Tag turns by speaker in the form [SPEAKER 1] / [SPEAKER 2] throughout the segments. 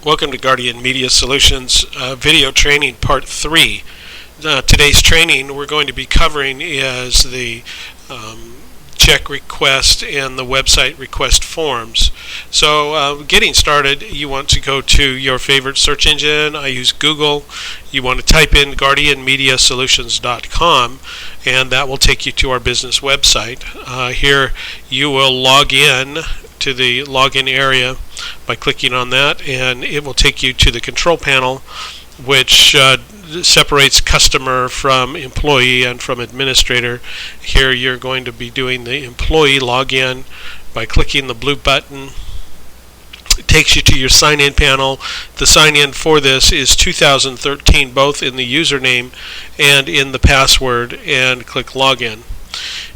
[SPEAKER 1] Welcome to Guardian Media Solutions video training part 3. Today's training we're going to be covering is the check request and the website request forms. So getting started, you want to go to your favorite search engine. I use Google. You want to type in guardianmediasolutions.com and that will take you to our business website. Here you will log in to the login area by clicking on that, and it will take you to the control panel, which separates customer from employee and from administrator. Here you're going to be doing the employee login by clicking the blue button. It takes you to your sign-in panel. The sign-in for this is 2013, both in the username and in the password, and click login.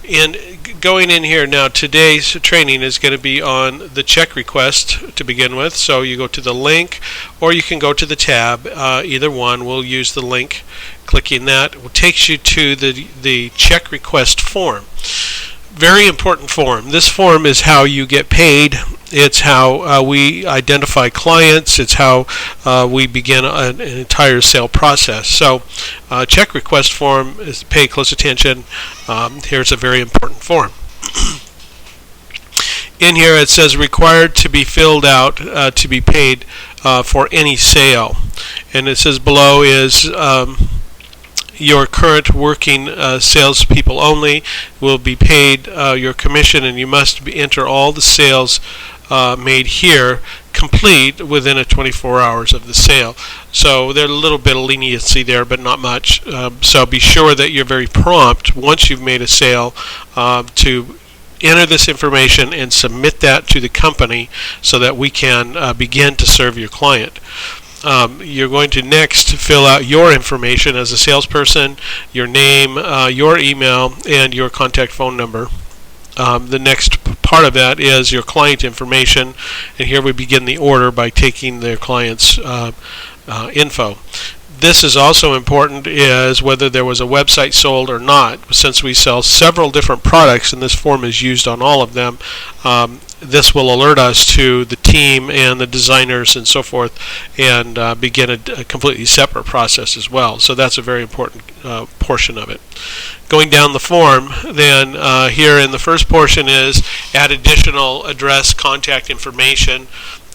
[SPEAKER 1] And going in here now, today's training is going to be on the check request to begin with. So you go to the link, or you can go to the tab. Either one. We'll use the link. Clicking that takes you to the check request form. Very important form. This form is how you get paid. It's how we identify clients. It's how we begin an entire sale process. So check request form is pay close attention. Here's a very important form. In here it says required to be filled out to be paid for any sale. And it says below is your current working salespeople only will be paid your commission, and you must enter all the sales made here complete within 24 hours of the sale. So there's a little bit of leniency there, but not much. So be sure that you're very prompt once you've made a sale to enter this information and submit that to the company so that we can begin to serve your client. You're going to next fill out your information as a salesperson, your name, your email, and your contact phone number. The next part of that is your client information, and here we begin the order by taking their client's info. This is also important, is whether there was a website sold or not. Since we sell several different products and this form is used on all of them, this will alert us to the team and the designers and so forth, and begin a completely separate process as well. So that's a very important portion of it. Going down the form, then here in the first portion is add additional address, contact information.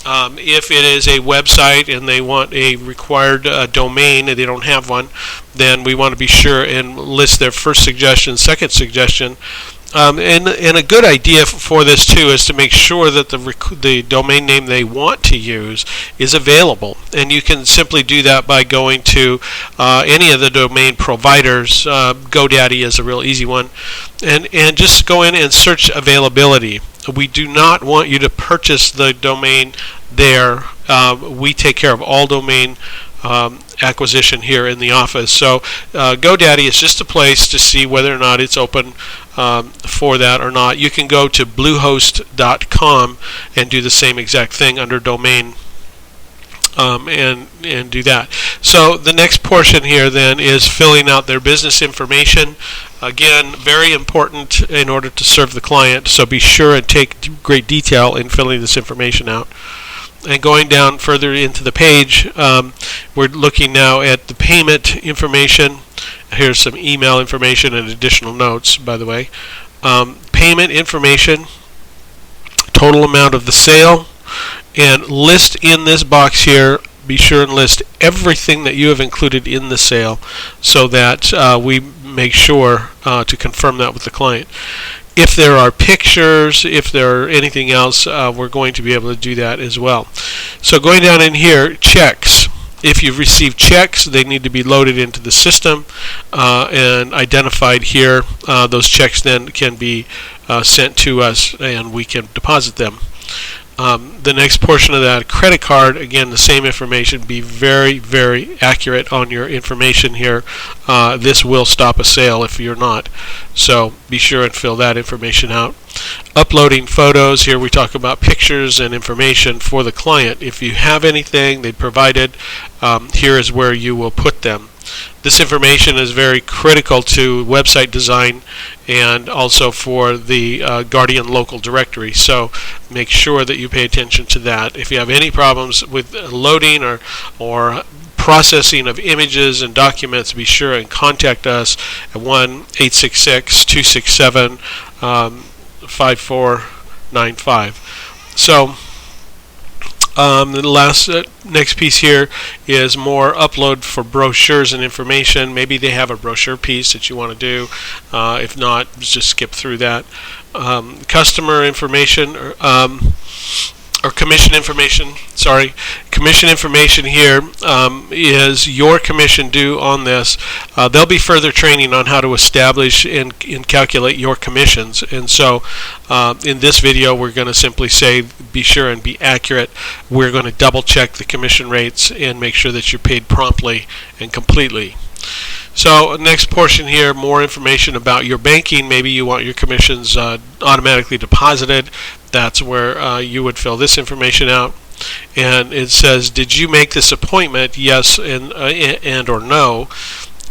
[SPEAKER 1] If it is a website and they want a required domain and they don't have one, then we want to be sure and list their first suggestion, second suggestion. And a good idea for this too is to make sure that the domain name they want to use is available, and you can simply do that by going to any of the domain providers. GoDaddy is a real easy one, and just go in and search availability. We do not want you to purchase the domain there. We take care of all domain acquisition here in the office. So GoDaddy is just a place to see whether or not it's open for that or not. You can go to bluehost.com and do the same exact thing under domain and do that. So the next portion here then is filling out their business information. Again, very important in order to serve the client, so be sure and take great detail in filling this information out. And going down further into the page, we're looking now at the payment information. Here's some email information and additional notes, by the way. Payment information, total amount of the sale, and list in this box here, be sure and list everything that you have included in the sale so that we make sure to confirm that with the client. If there are pictures, if there are anything else, we're going to be able to do that as well. So going down in here, checks. If you've received checks, they need to be loaded into the system and identified here. Those checks then can be sent to us and we can deposit them. The next portion of that, credit card, again the same information. Be very, very accurate on your information here. This will stop a sale if you're not. So be sure and fill that information out. Uploading photos, here we talk about pictures and information for the client. If you have anything they provided, here is where you will put them. This information is very critical to website design and also for the Guardian local directory. So make sure that you pay attention to that. If you have any problems with loading or processing of images and documents, be sure and contact us at 1-866-267-5495. So the next piece here is more upload for brochures and information. Maybe they have a brochure piece that you want to do. If not, just skip through that. Customer information or commission information. Sorry, commission information here is your commission due on this. There'll be further training on how to establish and calculate your commissions. And so in this video, we're going to simply say be sure and be accurate. We're going to double check the commission rates and make sure that you're paid promptly and completely. So next portion here, more information about your banking. Maybe you want your commissions automatically deposited. That's where you would fill this information out. And it says, did you make this appointment? Yes and or no.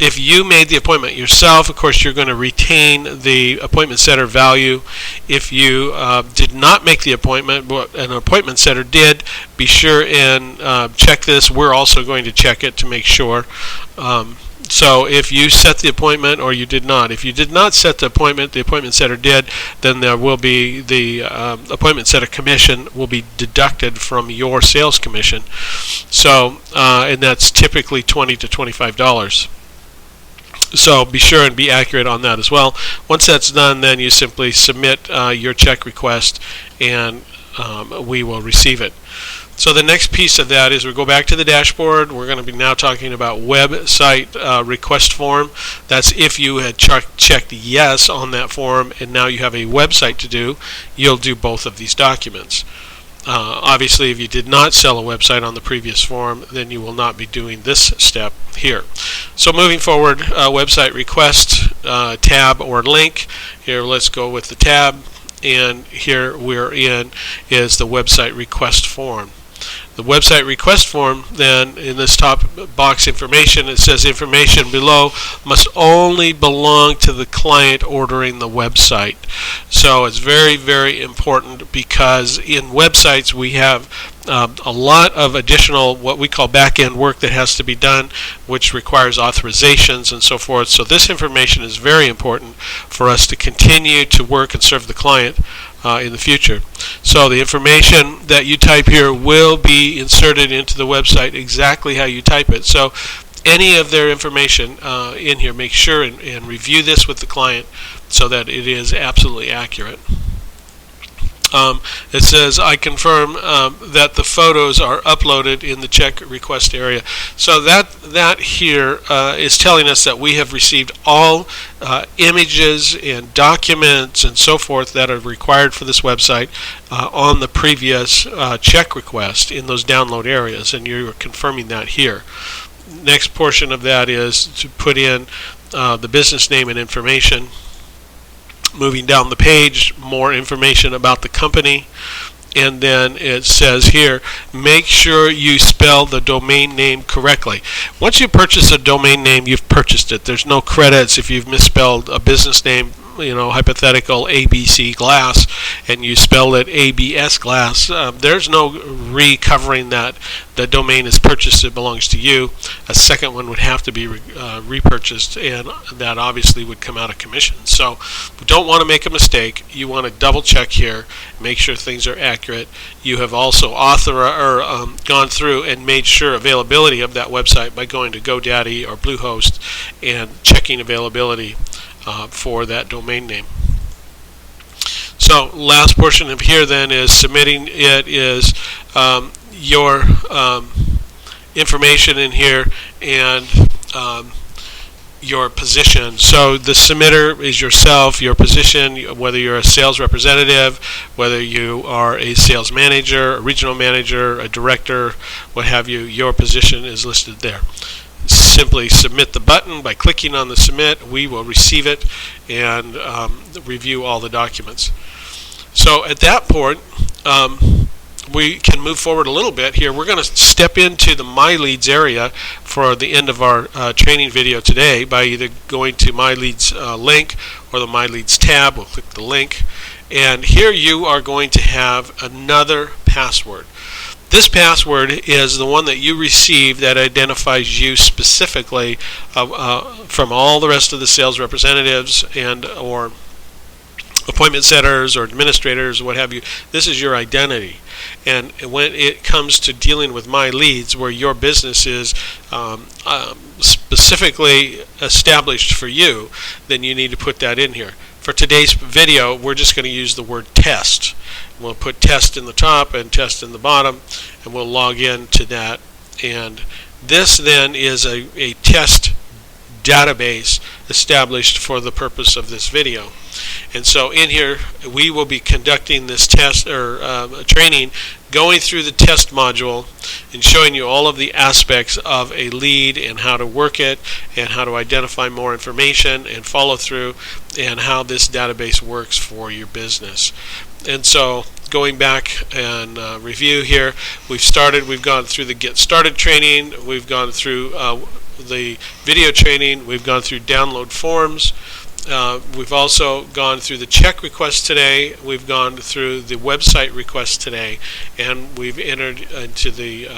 [SPEAKER 1] If you made the appointment yourself, of course, you're going to retain the appointment setter value. If you did not make the appointment, but an appointment setter did, be sure and check this. We're also going to check it to make sure. So if you set the appointment or you did not. If you did not set the appointment setter did, then there will be the appointment setter commission will be deducted from your sales commission. So and that's typically $20 to $25. So be sure and be accurate on that as well. Once that's done, then you simply submit your check request and we will receive it. So the next piece of that is we go back to the dashboard. We're going to be now talking about website request form. That's if you had checked yes on that form and now you have a website to do, you'll do both of these documents. Obviously, if you did not sell a website on the previous form, then you will not be doing this step here. So moving forward, website request tab or link. Here, let's go with the tab. And here we're in is the website request form. The website request form, then, in this top box information, it says information below must only belong to the client ordering the website. So it's very, very important because in websites we have a lot of additional what we call back-end work that has to be done, which requires authorizations and so forth. So this information is very important for us to continue to work and serve the client in the future. So the information that you type here will be inserted into the website exactly how you type it. So any of their information in here, make sure and review this with the client so that it is absolutely accurate. It says, I confirm that the photos are uploaded in the check request area. So that here is telling us that we have received all images and documents and so forth that are required for this website on the previous check request in those download areas, and you're confirming that here. Next portion of that is to put in the business name and information. Moving down the page, more information about the company, and then it says here, make sure you spell the domain name correctly. Once you purchase a domain name, you've purchased it. There's no credits if you've misspelled a business name, hypothetical ABC Glass, and you spell it ABS Glass. There's no recovering that. The domain is purchased, it belongs to you. A second one would have to be repurchased, and that obviously would come out of commission. So we don't want to make a mistake. You want to double check here, make sure things are accurate. You have also gone through and made sure availability of that website by going to GoDaddy or Bluehost and checking availability for that domain name. So last portion of here then is submitting. It is your information in here and your position. So the submitter is yourself, your position, whether you're a sales representative, whether you are a sales manager, a regional manager, a director, what have you, your position is listed there. Simply submit the button by clicking on the submit. We will receive it and review all the documents. So at that point, we can move forward a little bit here. We're going to step into the My Leads area for the end of our training video today by either going to My Leads link or the My Leads tab. We'll click the link, and here you are going to have another password. This password is the one that you receive that identifies you specifically from all the rest of the sales representatives and or appointment setters or administrators or what have you. This is your identity. And when it comes to dealing with My Leads, where your business is specifically established for you, then you need to put that in here. For today's video, we're just going to use the word test. We'll put test in the top and test in the bottom, and we'll log in to that. And this then is a test database established for the purpose of this video. And so in here we will be conducting this test or training, going through the test module and showing you all of the aspects of a lead and how to work it and how to identify more information and follow through and how this database works for your business. And so going back and review here, we've gone through the Get Started training, we've gone through the video training, we've gone through download forms, we've also gone through the check request today, we've gone through the website request today, and we've entered into the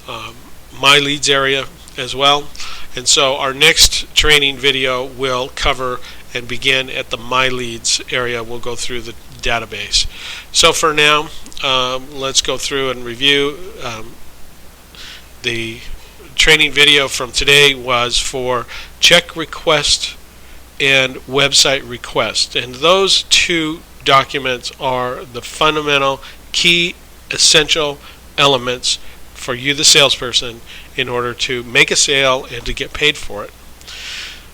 [SPEAKER 1] My Leads area as well. And so our next training video will cover and begin at the My Leads area. We'll go through the database. So for now, let's go through and review. The training video from today was for check request and website request, and those two documents are the fundamental, key, essential elements for you, the salesperson, in order to make a sale and to get paid for it.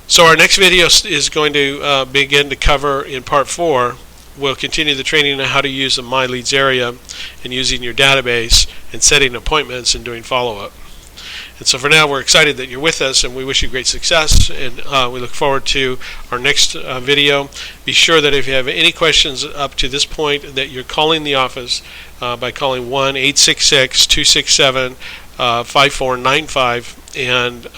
[SPEAKER 1] So our next video is going to begin to cover in part 4. We'll continue the training on how to use the My Leads area and using your database and setting appointments and doing follow-up. And so for now, we're excited that you're with us, and we wish you great success, and we look forward to our next video. Be sure that if you have any questions up to this point, that you're calling the office by calling 1-866-267-5495 and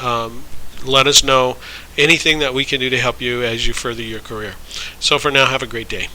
[SPEAKER 1] let us know anything that we can do to help you as you further your career. So for now, have a great day.